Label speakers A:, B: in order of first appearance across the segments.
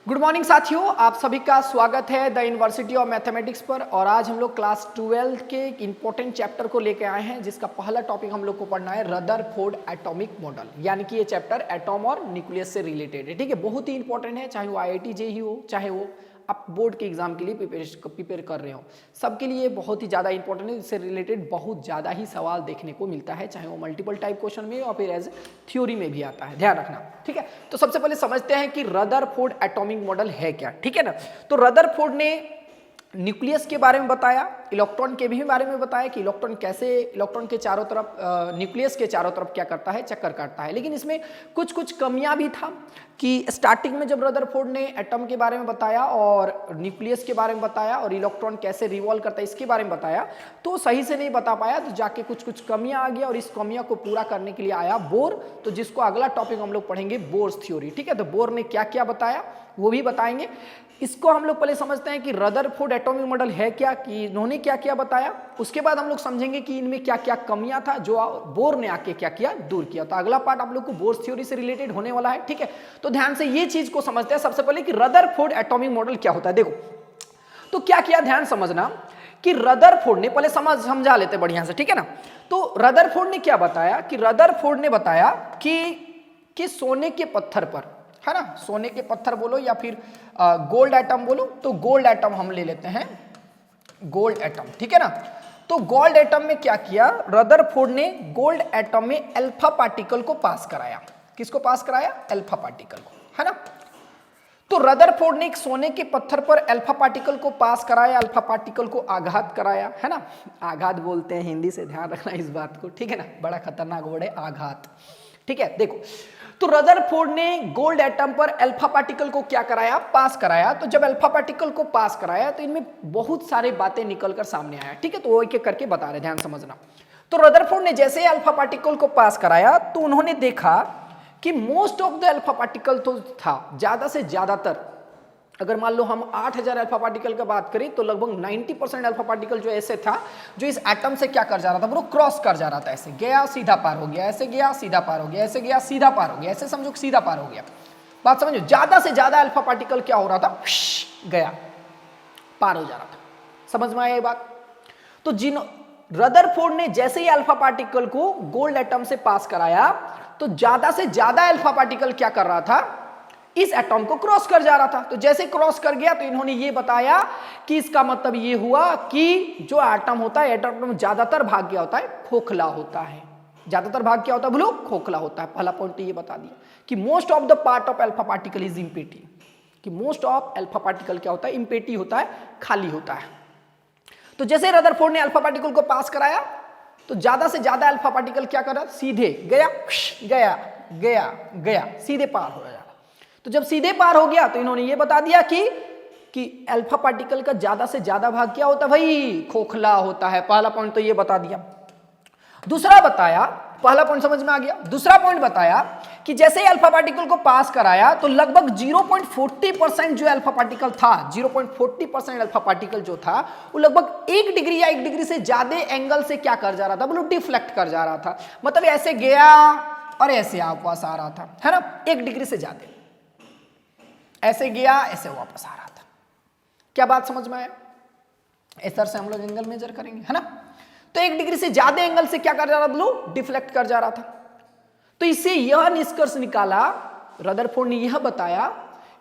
A: Good morning साथियों, आप सभी का स्वागत है द यूनिवर्सिटी ऑफ मैथमेटिक्स पर। और आज हम लोग क्लास 12 के एक इंपॉर्टेंट चैप्टर को लेकर आए हैं, जिसका पहला टॉपिक हम लोग को पढ़ना है रदरफोर्ड एटॉमिक मॉडल। यानी कि ये चैप्टर एटॉम और न्यूक्लियस से रिलेटेड है। ठीक है, बहुत ही इंपॉर्टेंट है, चाहे वो IIT JEE हो, चाहे वो आप बोर्ड के एग्जाम के लिए प्रिपेयर कर रहे हो, सबके लिए बहुत ही ज़्यादा इंपॉर्टेंट है। इससे रिलेटेड बहुत ज़्यादा ही सवाल देखने को मिलता है, चाहे वो मल्टीपल टाइप क्वेश्चन में और फिर एज थ्योरी में भी आता है, ध्यान रखना। ठीक है, तो सबसे पहले समझते हैं कि रदरफोर्ड एटॉमिक मॉडल है क्या। ठीक है ना, तो रदरफोर्ड ने न्यूक्लियस के बारे में बताया, इलेक्ट्रॉन के भी बारे में बताया कि इलेक्ट्रॉन कैसे इलेक्ट्रॉन के चारों तरफ न्यूक्लियस के चारों तरफ क्या करता है, चक्कर काटता है। लेकिन इसमें कुछ कुछ कमियां भी था कि स्टार्टिंग में जब रदरफोर्ड ने एटम के बारे में बताया और न्यूक्लियस के बारे में बताया और इलेक्ट्रॉन कैसे रिवॉल्व करता है इसके बारे में बताया, तो सही से नहीं बता पाया, तो जाके कुछ कुछ कमियां आ गया और इस कमियां को पूरा करने के लिए आया बोर। तो जिसको अगला टॉपिक हम लोग पढ़ेंगे बोर्स थ्योरी। ठीक है, तो बोर ने क्या क्या बताया वो भी बताएंगे। इसको हम लोग पहले समझते हैं कि रदरफोर्ड एटॉमिक मॉडल है क्या, कि इन्होंने क्या क्या बताया। उसके बाद हम लोग समझेंगे कि इनमें क्या क्या कमियां था जो बोर ने आके क्या किया, दूर किया। तो अगला पार्ट आप लोग को बोर्स थ्योरी से रिलेटेड होने वाला है। ठीक है, तो ध्यान से ये चीज को समझते हैं सबसे पहले कि रदरफोर्ड एटॉमिक मॉडल क्या होता है। देखो, तो क्या किया, ध्यान समझना कि रदरफोर्ड ने पहले समझा लेते बढ़िया से। ठीक है ना, तो रदरफोर्ड ने क्या बताया कि रदरफोर्ड ने बताया कि सोने के पत्थर पर, है ना, सोने के पत्थर बोलो या फिर गोल्ड एटम बोलो, तो गोल्ड एटम हम ले लेते हैं, गोल्ड एटम। ठीक है ना, तो गोल्ड एटम में क्या किया, रदरफोर्ड ने गोल्ड एटम में अल्फा पार्टिकल को पास कराया। किसको पास कराया? अल्फा पार्टिकल को, है ना। तो रदरफोर्ड ने एक सोने के पत्थर पर अल्फा पार्टिकल को पास कराया, अल्फा पार्टिकल को आघात कराया, है ना। आघात बोलते हैं हिंदी से, ध्यान रखना इस बात को। ठीक है ना, बड़ा खतरनाक वर्ड है आघात। ठीक है, देखो, तो रदरफोर्ड ने गोल्ड एटम पर अल्फा पार्टिकल को क्या कराया, पास कराया। तो जब अल्फा पार्टिकल को पास कराया तो इनमें बहुत सारी बातें निकलकर सामने आया। ठीक है, तो वो एक एक करके बता रहे, ध्यान समझना। तो रदरफोर्ड ने जैसे अल्फा पार्टिकल को पास कराया तो उन्होंने देखा कि most of the alpha particle तो था, ज्यादा से ज्यादातर, अगर मान लो हम 8000 अल्फा पार्टिकल की बात करें तो लगभग 90% अल्फा पार्टिकल जो ऐसे था जो इस एटम से क्या कर जा रहा था, वो क्रॉस कर जा रहा था। ऐसे गया सीधा पार हो गया, ऐसे गया सीधा पार हो गया, ऐसे गया सीधा पार हो गया, ऐसे समझो सीधा पार हो गया। बात समझो, ज्यादा से ज्यादा अल्फा पार्टिकल क्या हो रहा था, गया, पार हो जा रहा था। समझ में आया ये बात? तो रदरफोर्ड ने जैसे ही अल्फा पार्टिकल को गोल्ड एटम से पास कराया तो ज्यादा से ज्यादा अल्फा पार्टिकल क्या कर रहा था, इस एटॉम को क्रॉस कर जा रहा था। तो जैसे क्रॉस कर गया तो इन्होंने ये बताया कि इसका मतलब ये हुआ कि जो एटम होता है, एटम ज्यादातर भाग क्या होता है, खोखला होता है। ज्यादातर भाग क्या होता है बोलो, खोखला होता है। पहला पॉइंट तो ये बता दिया कि most of the part of alpha particle is empty, कि मोस्ट ऑफ अल्फा पार्टिकल क्या होता है, इम्पेटी होता है, खाली होता है। तो जैसे रदरफोर्ड ने अल्फा पार्टिकल को पास कराया तो ज्यादा से ज्यादा अल्फा पार्टिकल क्या कर रहा, सीधे गया गया गया गया, सीधे पार हो रहा। तो जब सीधे पार हो गया तो इन्होंने ये बता दिया कि अल्फा पार्टिकल का ज्यादा से ज्यादा भाग क्या होता है भाई, खोखला होता है। पहला पॉइंट तो ये बता दिया। दूसरा बताया, पहला पॉइंट समझ में आ गया। दूसरा पॉइंट बताया कि जैसे ही अल्फा पार्टिकल को पास कराया तो लगभग 0.40% जो अल्फा पार्टिकल था, 0.40% अल्फा पार्टिकल जो था वो लगभग 1 डिग्री या 1 डिग्री से ज्यादा एंगल से क्या कर जा रहा था, बोलो डिफ्लेक्ट कर जा रहा था। मतलब ऐसे गया और ऐसे वापस आ रहा था, है ना, 1 डिग्री से ज्यादा, ऐसे गया ऐसे वापस आ रहा था। क्या बात समझ में आया? इस तरह से हम लोग एंगल मेजर करेंगे, है ना। तो 1 डिग्री से ज्यादा एंगल से क्या कर जा रहा था, ब्लू डिफ्लेक्ट कर जा रहा था। तो इससे यह निष्कर्ष निकाला, रदरफोर्ड ने यह बताया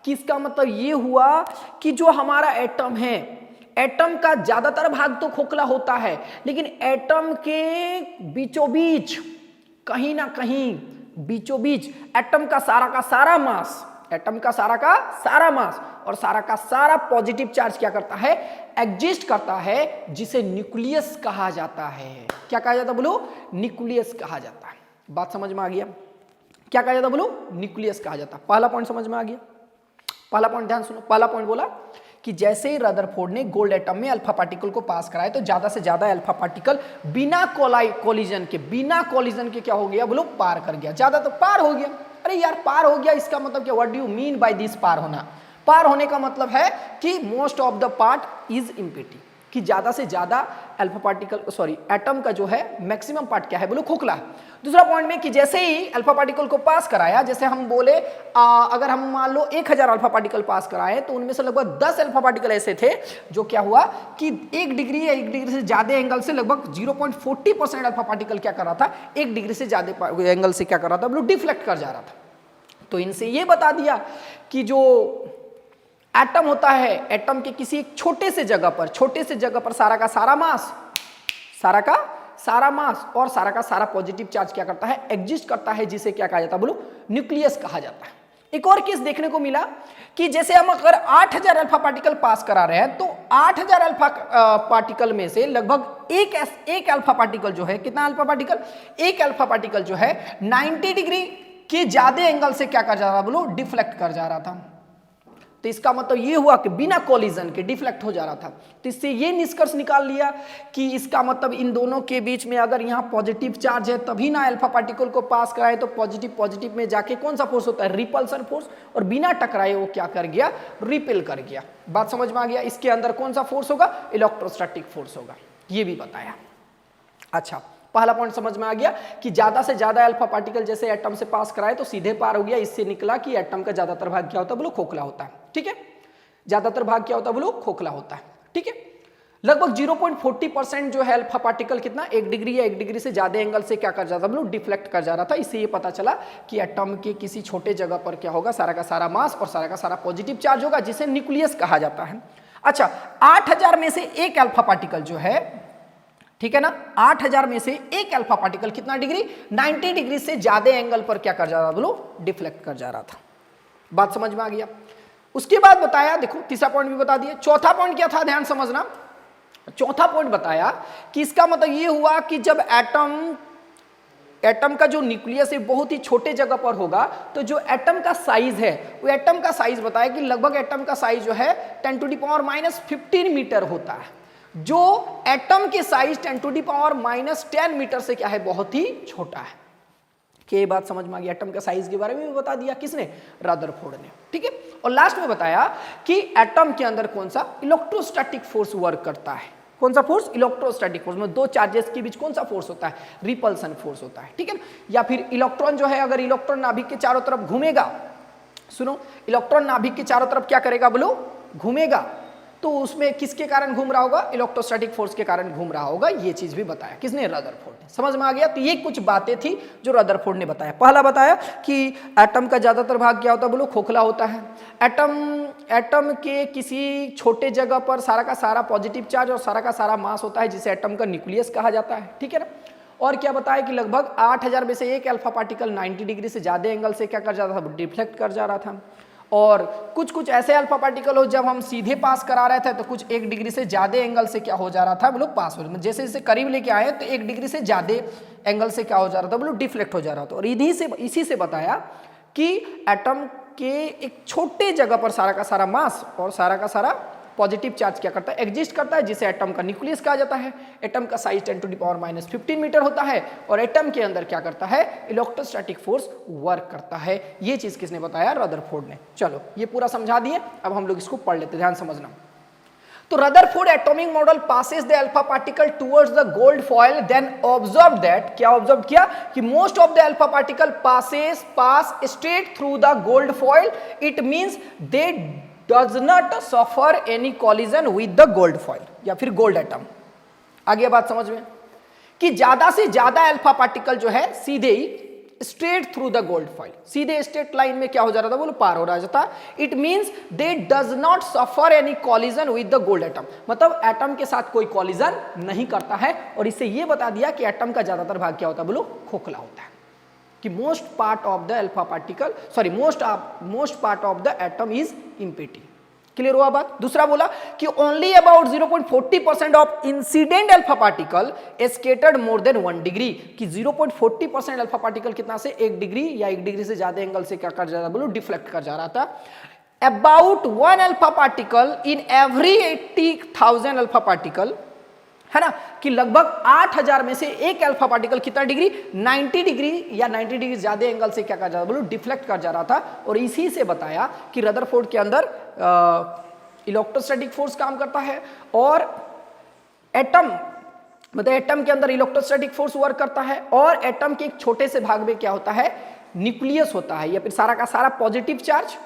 A: कि इसका मतलब ये हुआ कि जो हमारा एटम है, एटम का ज्यादातर भाग तो खोखला होता है, लेकिन एटम के बीचों बीच, कहीं ना कहीं बीचों बीच एटम का सारा मास, एटम का सारा मास और सारा का सारा पॉजिटिव चार्ज क्या करता है, एग्जिस्ट करता है, जिसे न्यूक्लियस कहा जाता है। क्या कहा जाता है बोलो, न्यूक्लियस कहा जाता है। बात समझ में आ गया? क्या कहा जाता बोलो, न्यूक्लियस कहा जाता है। पहला पॉइंट समझ में आ गया? पहला पॉइंट ध्यान सुनो। पहला पॉइंट बोला कि जैसे ही रदरफोर्ड ने गोल्ड एटम में अल्फा पार्टिकल को पास कराया तो ज्यादा से ज्यादा अल्फा पार्टिकल बिना कोलिजन के क्या हो गया बोलो, पार कर गया। ज्यादा तो पार हो गया। अरे यार पार हो गया, इसका मतलब क्या, what do you mean by this पार होना? पार होने का मतलब है कि most of the part is empty, कि ज्यादा से ज्यादा अल्फा पार्टिकल एटम का जो है मैक्सिमम पार्ट क्या है बोलो खोखला। दूसरा पॉइंट में कि जैसे ही अल्फा पार्टिकल को पास कराया, जैसे हम बोले अगर हम मान लो 1000 अल्फा पार्टिकल पास कराए तो उनमें से लगभग 10 अल्फा पार्टिकल ऐसे थे जो क्या हुआ कि 1 डिग्री या 1 डिग्री से ज्यादा एंगल से लगभग 0.40% अल्फा पार्टिकल क्या कर रहा था, 1 डिग्री से ज्यादा एंगल से क्या कर रहा था बोलो डिफ्लेक्ट कर जा रहा था। तो इनसे ये बता दिया कि जो एटम होता है, एटम के किसी एक छोटे से जगह पर सारा का सारा मास और सारा का सारा पॉजिटिव चार्ज क्या करता है, एग्जिस्ट करता है, जिसे क्या कहा जाता है बोलो न्यूक्लियस कहा जाता है। एक और केस देखने को मिला कि जैसे हम अगर 8000 अल्फा पार्टिकल पास करा रहे हैं तो 8000 अल्फा पार्टिकल में से लगभग एक अल्फा पार्टिकल जो है, कितना अल्फा पार्टिकल, एक अल्फा पार्टिकल जो है 90 डिग्री के ज्यादा एंगल से क्या कर जा रहा था बोलो डिफ्लेक्ट कर जा रहा था। तो इसका मतलब ये हुआ कि बिना कोलिजन के डिफ्लेक्ट हो जा रहा था। तो इससे ये निष्कर्ष निकाल लिया कि इसका मतलब इन दोनों के बीच में अगर यहाँ पॉजिटिव चार्ज है तभी ना अल्फा पार्टिकल को पास कराए, तो पॉजिटिव में जाके कौन सा फोर्स होता है, रिपल्सन फोर्स, और बिना टकराए वो क्या कर गया, रिपेल कर गया। बात समझ में आ गया। इसके अंदर कौन सा फोर्स होगा, इलेक्ट्रोस्टैटिक फोर्स होगा, ये भी बताया। अच्छा, पहला पॉइंट समझ में आ गया कि ज्यादा से ज्यादा अल्फा पार्टिकल जैसे एटम से पास कराए तो सीधे पार हो गया। इससे निकला कि एटम का ज्यादातर भाग क्या होता है बोलो खोखला होता है। ठीक है, ज्यादातर भाग क्या होता है बोलो खोखला होता है। ठीक है, लगभग 0.40% जो है अल्फा पार्टिकल कितना, 1 डिग्री या 1 डिग्री से ज्यादा एंगल से क्या कर जाता बोलो डिफ्लेक्ट कर जा रहा था। इससे ये पता चला कि एटम के किसी छोटे जगह पर क्या होगा, सारा का सारा मास और सारा का सारा पॉजिटिव चार्ज होगा, जिसे न्यूक्लियस कहा जाता है। अच्छा, 8000 में से एक अल्फा पार्टिकल जो है, ठीक है ना, 8000 में से एक अल्फा पार्टिकल कितना डिग्री, 90 डिग्री से ज्यादा एंगल पर क्या कर जा रहा था बोलो डिफ्लेक्ट कर जा रहा था। बात समझ में आ गया। उसके बाद बताया, देखो तीसरा पॉइंट भी बता दिया। चौथा पॉइंट क्या था, ध्यान समझना। चौथा पॉइंट बताया कि इसका मतलब ये हुआ कि जब एटम का जो न्यूक्लियस है बहुत ही छोटे जगह पर होगा तो जो एटम का साइज है वो एटम का साइज बताया कि लगभग एटम का साइज जो है 10⁻⁻15 मीटर होता है, जो एटम के साइज 10⁻⁻10 मीटर से क्या है, बहुत ही छोटा है। कि ये बात समझ में आ गई। एटम के साइज के बारे में भी बता दिया, किसने, रदरफोर्ड ने। ठीक है, और लास्ट में बताया कि एटम के अंदर कौन सा इलेक्ट्रोस्टैटिक फोर्स वर्क करता है। कौन सा फोर्स, इलेक्ट्रोस्टैटिक फोर्स, में दो चार्जेस के बीच कौन सा फोर्स होता है, रिपल्सन फोर्स होता है। ठीक है, या फिर इलेक्ट्रॉन जो है, अगर इलेक्ट्रॉन नाभिक के चारों तरफ घूमेगा, सुनो, इलेक्ट्रॉन नाभिक के चारों तरफ क्या करेगा बोलो, घूमेगा, तो उसमें किसके कारण घूम रहा होगा, इलेक्ट्रोस्टैटिक फोर्स के कारण घूम रहा होगा। ये चीज भी बताया, किसने, रदरफोर्ड ने। समझ में आ गया। तो ये कुछ बातें थी जो रदरफोर्ड ने बताया। पहला बताया कि एटम का ज्यादातर भाग क्या होता है बोलो खोखला होता है। एटम के किसी छोटे जगह पर सारा का सारा पॉजिटिव चार्ज और सारा का सारा मास होता है, जिसे एटम का न्यूक्लियस कहा जाता है। ठीक है ना। और क्या बताया कि लगभग 8000 में से एक अल्फा पार्टिकल 90 डिग्री से ज्यादा एंगल से क्या कर जाता था, डिफ्लेक्ट कर जा रहा था। और कुछ ऐसे अल्फा पार्टिकल हो जब हम सीधे पास करा रहे थे तो कुछ 1 डिग्री से ज्यादा एंगल से क्या हो जा रहा था बोलो पास हो, जैसे जैसे करीब लेके आए तो 1 डिग्री से ज्यादा एंगल से क्या हो जा रहा था बोलो डिफ्लेक्ट हो जा रहा था। और इसी से बताया कि एटम के एक छोटे जगह पर सारा का सारा मास और सारा का सारा पॉजिटिव चार्ज क्या करता है, एग्जिस्ट करता है, जिसे एटम का न्यूक्लियस कहा जाता है। एटम का साइज 10⁻⁻15 मीटर होता है और एटम के अंदर क्या करता है, इलेक्ट्रोस्टैटिक फोर्स वर्क करता है। ये चीज किसने बताया, रदरफोर्ड ने। चलो ये पूरा समझा दिए, अब हम लोग इसको पढ़ लेते, ध्यान समझना। तो Rutherford atomic model passes the alpha particle towards the gold foil, then observe that, क्या ऑब्जर्व किया कि most of the alpha particle pass straight through the gold foil, it means they does not suffer any collision with the gold foil या फिर gold atom. आगे बात समझ में कि ज्यादा से ज्यादा अल्फा पार्टिकल जो है सीधे ही straight through the gold foil, सीधे स्ट्रेट लाइन में क्या हो जा रहा था बोलो पार हो रहा था। It means they does not suffer any collision with the gold atom, मतलब एटम के साथ कोई कॉलिजन नहीं करता है। और इससे ये बता दिया कि एटम का ज्यादातर भाग क्या होता है बोलो खोखला होता है, कि most part of the alpha particle most part of the atom is empty. Clear हुआ बात। दूसरा बोला कि only about 0.40% of incident alpha particle scattered more than 1 degree, कि 0.40% अल्फा पार्टिकल कितना से 1 डिग्री या 1 डिग्री से ज्यादा एंगल से क्या कर जा रहा बोलो डिफ्लेक्ट कर जा रहा था। About 1 alpha particle in every 80,000 alpha particle, है ना, कि लगभग 8000 में से एक अल्फा पार्टिकल कितना डिग्री, 90 डिग्री या 90 डिग्री ज्यादा एंगल से क्या कर जा रहा बोलो डिफ्लेक्ट कर जा रहा था। और इसी से बताया कि रदरफोर्ड के अंदर इलेक्ट्रोस्टैटिक फोर्स काम करता है और एटम मतलब एटम के अंदर इलेक्ट्रोस्टैटिक फोर्स वर्क करता है और एटम के एक छोटे से भाग में क्या होता है, न्यूक्लियस होता है, या फिर सारा का सारा पॉजिटिव चार्ज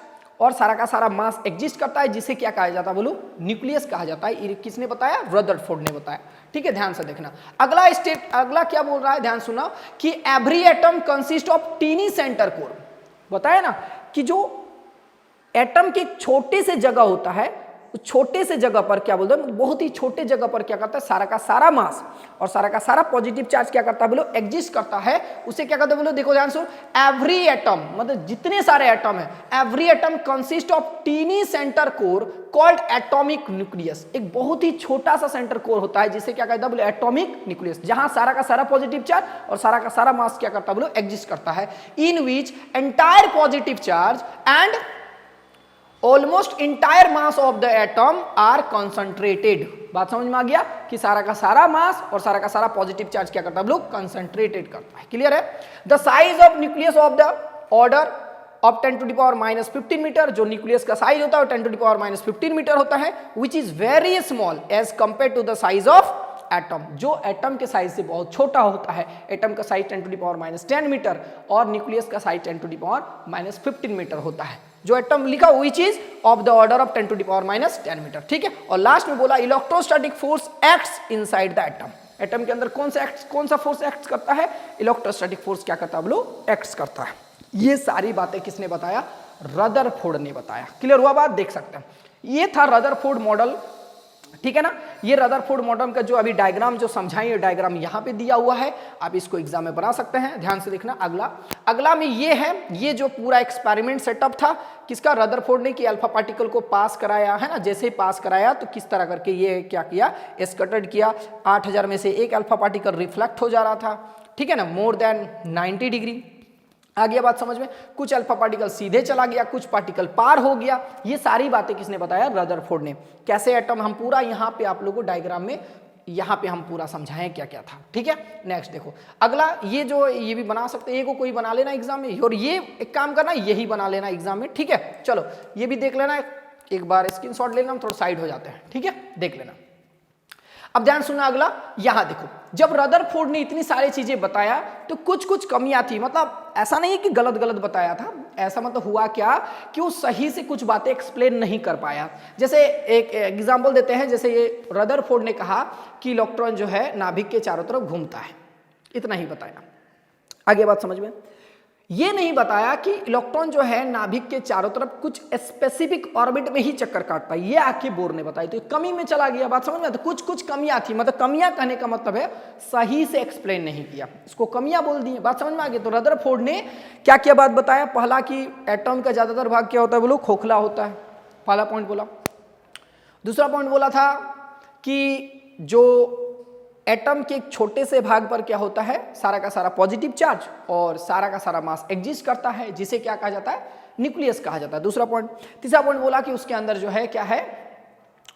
A: और सारा का सारा मास एग्जिस्ट करता है, जिसे क्या कहा जाता है बोलो, न्यूक्लियस कहा जाता है। किसने बताया, रदरफोर्ड ने बताया। ठीक है, ध्यान से देखना। अगला स्टेप, अगला क्या बोल रहा है, ध्यान सुना कि every atom consist of tiny centre core. बताया ना कि जो एटम के छोटे से जगह होता है, छोटे से जगह पर क्या बोलते हैं, बहुत ही छोटे जगह पर क्या करता है, सारा का सारा मास और सारा का सारा पॉजिटिव चार्ज क्या करता है बोलो, एग्जिस्ट करता है। उसे क्या कहते हैं बोलो, देखो ध्यान से, एवरी एटम मतलब जितने सारे एटम है, every atom consist of tiny centre core called atomic nucleus. एक बहुत ही छोटा सा सेंटर कोर होता है जिसे क्या कहता है बोलो, एटॉमिक न्यूक्लियस, जहां सारा का सारा पॉजिटिव चार्ज और सारा का सारा मास क्या करता है बोलो, एग्जिस्ट करता है। In which entire positive charge and almost entire mass of the atom are concentrated. बात समझ में आ गया कि सारा का सारा मास और सारा का सारा पॉजिटिव चार्ज क्या करता है लोग, कंसंट्रेटेड करता है। क्लियर है। The size of nucleus of the order of 10 to the power -15 metre. जो न्यूक्लियस का साइज होता है 10 टू द पावर -15 मीटर होता है, which is very small as compare to the size of atom. जो एटम के size से बहुत छोटा होता है। एटम का size 10 to the power -10 metre और न्यूक्लियस का size 10 to the power -15 metre होता है। जो एटम लिखा हुई चीज of the order of 10 to the power -10 metre. ठीक है। और लास्ट में बोला electrostatic force acts inside the atom. Atom के अंदर कौन सा फोर्स एक्ट करता है, इलेक्ट्रोस्टैटिक फोर्स क्या करता है बोलो, एक्ट करता है। ये सारी बातें किसने बताया, रदरफोर्ड ने बताया। क्लियर हुआ बात, देख सकते हैं। ये था रदरफोर्ड मॉडल। ठीक है ना। ये रदरफोर्ड मॉडल का जो अभी डायग्राम जो समझाई, ये डायग्राम यहां पे दिया हुआ है, आप इसको एग्जाम में बना सकते हैं। ध्यान से देखना। अगला में ये है, ये जो पूरा एक्सपेरिमेंट सेटअप था किसका, रदरफोर्ड ने, कि अल्फा पार्टिकल को पास कराया है ना। जैसे ही पास कराया तो किस तरह करके ये क्या किया, स्कैटर्ड किया। 8000 में से एक अल्फा पार्टिकल रिफ्लेक्ट हो जा रहा था। ठीक है ना, मोर देन 90 डिग्री। आ गया बात समझ में। कुछ अल्फा पार्टिकल सीधे चला गया, कुछ पार्टिकल पार हो गया। ये सारी बातें किसने बताया, रदरफोर्ड ने। कैसे एटम, हम पूरा यहाँ पे आप लोगों को डायग्राम में यहाँ पे हम पूरा समझाएं क्या क्या था। ठीक है। नेक्स्ट देखो अगला, ये जो ये भी बना सकते हैं, ये को कोई बना लेना एग्जाम में, और ये एक काम करना, यही बना लेना एग्जाम में। ठीक है। चलो ये भी देख लेना, एक बार स्क्रीनशॉट लेना, हम थोड़ा साइड हो जाते हैं। ठीक है, देख लेना। अब ध्यान सुनना अगला, यहां देखो, जब रदरफोर्ड ने इतनी सारी चीजें बताया तो कुछ कमियां थी। मतलब ऐसा नहीं है कि गलत बताया था, ऐसा मतलब हुआ क्या कि वो सही से कुछ बातें एक्सप्लेन नहीं कर पाया। जैसे एक एग्जांपल देते हैं, जैसे ये रदरफोर्ड ने कहा कि इलेक्ट्रॉन जो है नाभिक के चारों तरफ घूमता है, इतना ही बताया। आगे बात समझ में। ये नहीं बताया कि इलेक्ट्रॉन जो है नाभिक के चारों तरफ कुछ स्पेसिफिक ऑर्बिट में ही चक्कर काटता है, ये आके बोर ने बताई। तो कमी में चला गया। बात समझ में। तो कुछ कमियां थी, मतलब कमियां कहने का मतलब है सही से एक्सप्लेन नहीं किया, इसको कमियां बोल दी। बात समझ में आ गई। तो रदरफोर्ड ने क्या क्या बात बताया, पहला कि एटम का ज्यादातर भाग क्या होता है बोलो, खोखला होता है, पहला पॉइंट बोला। दूसरा पॉइंट बोला था कि जो एटम के एक छोटे से भाग पर क्या होता है, सारा का सारा पॉजिटिव चार्ज और सारा का सारा मास एग्जिस्ट करता है, जिसे क्या कहा जाता है, न्यूक्लियस कहा जाता है। दूसरा पॉइंट। तीसरा पॉइंट बोला कि उसके अंदर जो है क्या है,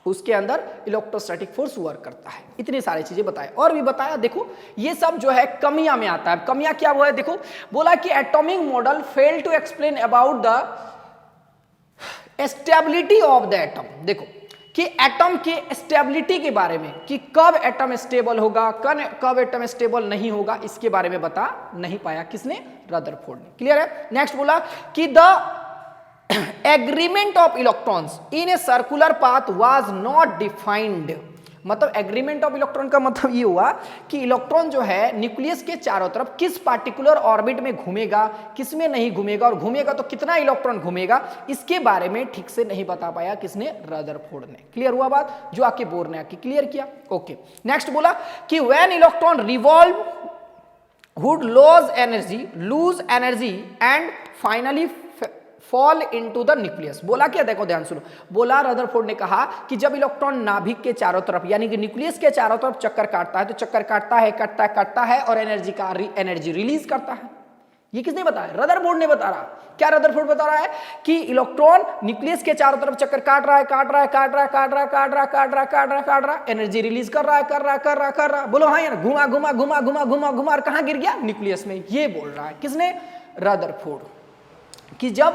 A: उसके अंदर इलेक्ट्रोस्टैटिक फोर्स वर्क करता है। इतनी सारी चीजें बताए और भी बताया। देखो ये सब जो है कमियां में आता है। कमियां क्या हुआ है देखो, बोला कि atomic model fail to explain about the stability of the atom. देखो कि एटम के स्टेबिलिटी के बारे में, कि कब एटम स्टेबल होगा, कब एटम स्टेबल नहीं होगा, इसके बारे में बता नहीं पाया। किसने, रदरफोर्ड ने। क्लियर है। नेक्स्ट बोला कि the agreement of electrons in a circular path was not defined. मतलब एग्रीमेंट ऑफ इलेक्ट्रॉन का मतलब ये हुआ कि इलेक्ट्रॉन जो है न्यूक्लियस के चारों तरफ किस पार्टिकुलर ऑर्बिट में घूमेगा, किस में नहीं घूमेगा, और घूमेगा तो कितना इलेक्ट्रॉन घूमेगा, इसके बारे में ठीक से नहीं बता पाया। किसने, रदरफोर्ड ने। क्लियर हुआ बात, जो आके बोर ने आके क्लियर किया। ओके। नेक्स्ट बोला कि when electron revolve would lose energy and finally fall into the nucleus. बोला क्या, देखो ध्यान सुनो। बोला रदरफोर्ड ने कहा कि जब इलेक्ट्रॉन नाभिक के चारों तरफ यानी कि न्यूक्लियस के चारों तरफ चक्कर काटता है, तो चक्कर काटता है और एनर्जी रिलीज करता है। ये किसने बताया, रदरफोर्ड ने बता रहा। क्या रदरफोर्ड बता रहा है कि इलेक्ट्रॉन न्यूक्लियस के चारों तरफ चक्कर काट रहा है, एनर्जी रिलीज कर रहा है। बोलो हाँ, घुमा कहां गिर गया, न्यूक्लियस में। ये बोल रहा है किसने, रदरफोर्ड, कि जब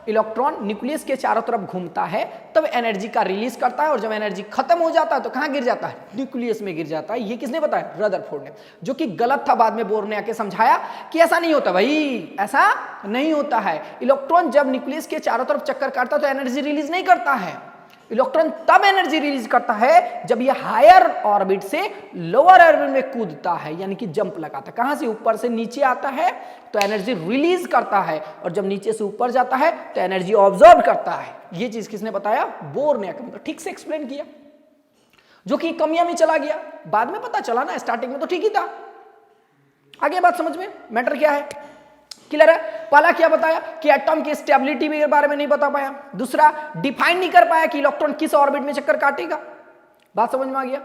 A: इलेक्ट्रॉन न्यूक्लियस के चारों तरफ घूमता है तब एनर्जी का रिलीज करता है, और जब एनर्जी खत्म हो जाता है तो कहां गिर जाता है? न्यूक्लियस में गिर जाता है। ये किसने बताया? रदरफोर्ड ने, जो कि गलत था। बाद में बोर ने आके समझाया कि ऐसा नहीं होता भाई, ऐसा नहीं होता है। इलेक्ट्रॉन जब न्यूक्लियस के चारों तरफ चक्कर काटता है तो एनर्जी रिलीज नहीं करता है। इलेक्ट्रॉन तब एनर्जी रिलीज करता है जब यह हायर ऑर्बिट से लोअर ऑर्बिट में कूदता है, यानी कि जंप लगाता है। कहां से? ऊपर से नीचे आता है तो एनर्जी रिलीज करता है, और जब नीचे से ऊपर जाता है तो एनर्जी ऑब्जॉर्ब करता है। ये चीज किसने बताया? बोर ने। ठीक से एक्सप्लेन किया, जो कि कमियां में चला गया। बाद में पता चला ना, स्टार्टिंग में तो ठीक ही था। आगे बात समझ में, मैटर क्या है? क्लियर है? पहला क्या बताया कि एटॉम की स्टेबिलिटी के बारे में नहीं बता पाया। दूसरा, डिफाइन नहीं कर पाया कि इलेक्ट्रॉन किस ऑर्बिट में चक्कर काटेगा। बात समझ में आ गया?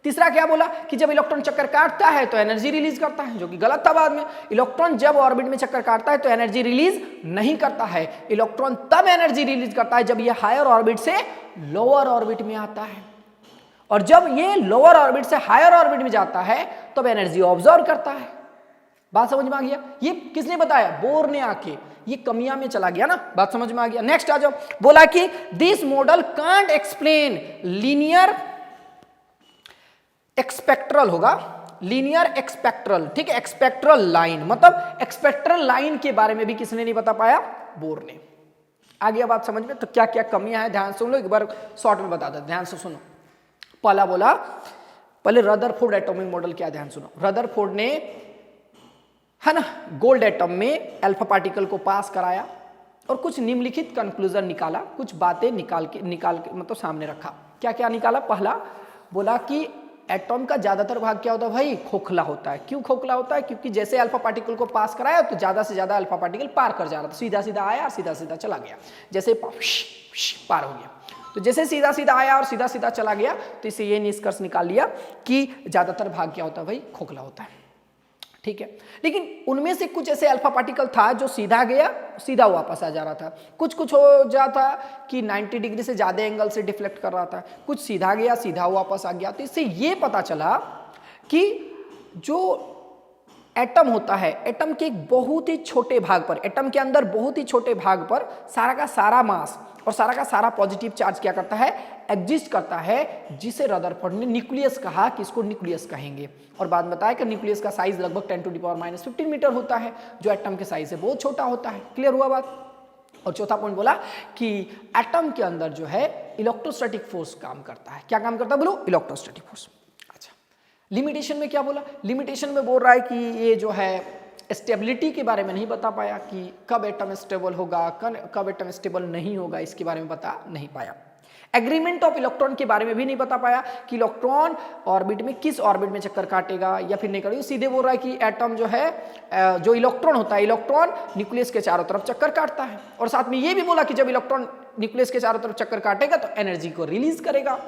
A: तीसरा क्या बोला कि जब इलेक्ट्रॉन चक्कर काटता है तो एनर्जी रिलीज करता है, जो कि गलत था। बाद में इलेक्ट्रॉन जब ऑर्बिट में चक्कर काटता है तो एनर्जी रिलीज नहीं करता है। इलेक्ट्रॉन तब एनर्जी रिलीज करता है जब यह हायर ऑर्बिट से लोअर ऑर्बिट में आता है, और जब ये लोअर ऑर्बिट से हायर ऑर्बिट में जाता है तब एनर्जी ऑब्जॉर्व करता है। बात समझ में आ गया? ये किसने बताया? बोर ने आके। ये कमियां में चला गया ना। बात समझ में आ गया? नेक्स्ट आ जाओ। बोला कि this model can't explain linear spectral होगा, लीनियर एक्सपेक्ट्रल, ठीक है, एक्सपेक्ट्रल लाइन, मतलब एक्सपेक्ट्रल लाइन के बारे में भी किसने नहीं बता पाया? बोर ने। आ गया बात समझ में? तो क्या क्या कमियां हैं ध्यान सुन लो, एक बार शॉर्ट में बता दो, ध्यान से सुनो। पहला बोला, पहले रदरफोर्ड एटॉमिक मॉडल क्या, ध्यान सुनो। रदरफोर्ड ने, है ना, गोल्ड एटम में अल्फा पार्टिकल को पास कराया और कुछ निम्नलिखित कंक्लूजन निकाला, कुछ बातें निकाल के मतलब सामने रखा। क्या क्या निकाला? पहला बोला कि एटॉम का ज्यादातर भाग क्या होता है भाई? खोखला होता है। क्यों खोखला होता है? क्योंकि जैसे अल्फा पार्टिकल को पास कराया तो ज्यादा से ज्यादा अल्फा पार्टिकल पार कर जा रहा था, सीधा सीधा आया, सीधा सीधा चला गया, जैसे पार हो गया। तो जैसे सीधा सीधा आया और सीधा सीधा चला गया, तो इसे ये निष्कर्ष निकाल लिया कि ज्यादातर भाग क्या होता है भाई? खोखला होता है, ठीक है। लेकिन उनमें से कुछ ऐसे अल्फा पार्टिकल था जो सीधा गया, सीधा वापस आ जा रहा था। कुछ कुछ हो जाता कि 90 डिग्री से ज्यादा एंगल से डिफ्लेक्ट कर रहा था, कुछ सीधा गया, सीधा वापस आ गया। तो इससे ये पता चला कि जो एटम होता है, एटम के एक बहुत ही छोटे भाग पर, एटम के अंदर बहुत ही छोटे भाग पर सारा का सारा मास और सारा का सारा पॉजिटिव चार्ज क्या करता है? एग्जिस्ट करता है, जिसे रदरफोर्ड ने न्यूक्लियस कहा कि इसको न्यूक्लियस कहेंगे। और बाद में बताया कि न्यूक्लियस का साइज लगभग 10⁻⁻15 मीटर होता है, जो एटम के साइज से बहुत छोटा होता है। क्लियर हुआ बात? और चौथा पॉइंट बोला कि एटम के अंदर जो है इलेक्ट्रोस्टैटिक फोर्स काम करता है। क्या काम करता है बोलो? Electrostatic force. अच्छा, लिमिटेशन में क्या बोला? लिमिटेशन में बोल रहा है कि ये जो है स्टेबिलिटी के बारे में नहीं बता पाया कि कब एटम स्टेबल होगा, कब एटम स्टेबल नहीं होगा, इसके बारे में बता नहीं पाया। एग्रीमेंट ऑफ इलेक्ट्रॉन के बारे में भी नहीं बता पाया कि इलेक्ट्रॉन ऑर्बिट में किस ऑर्बिट में चक्कर काटेगा या फिर नहीं करेगा। सीधे बोल रहा है कि एटम जो है, जो इलेक्ट्रॉन होता है, इलेक्ट्रॉन न्यूक्लियस के चारों तरफ चक्कर काटता है, और साथ में ये भी बोला कि जब इलेक्ट्रॉन न्यूक्लियस के चारों तरफ चक्कर काटेगा तो एनर्जी को रिलीज करेगा।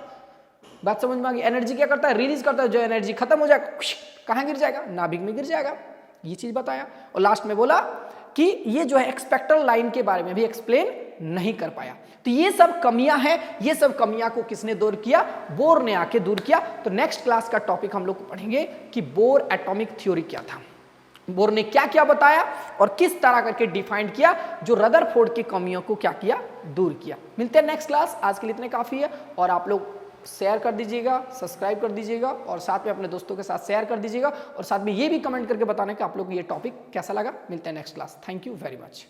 A: बात समझ में आ गई? एनर्जी क्या करता है? रिलीज करता है। जो एनर्जी खत्म हो जाएगा कहाँ गिर जाएगा? नाभिक में गिर जाएगा। ये चीज बताया। और लास्ट में बोला कि ये जो है एक्सपेक्ट्रल लाइन के बारे में भी एक्सप्लेन नहीं कर पाया। तो ये सब कमियां हैं। ये सब कमियां को किसने दूर किया? बोर ने आके दूर किया। तो नेक्स्ट क्लास का टॉपिक हम लोग पढ़ेंगे कि बोर एटॉमिक थ्योरी क्या था, बोर ने क्या क्या बताया और किस तरह करके डिफाइन किया, जो रदरफोर्ड की कमियों को क्या किया? दूर किया। मिलते हैं नेक्स्ट क्लास। आज के लिए इतने काफी है, और आप लोग शेयर कर दीजिएगा, सब्सक्राइब कर दीजिएगा, और साथ में अपने दोस्तों के साथ शेयर कर दीजिएगा, और साथ में ये भी कमेंट करके बताना कि आप लोग को ये टॉपिक कैसा लगा। मिलते हैं next class. Thank you very much.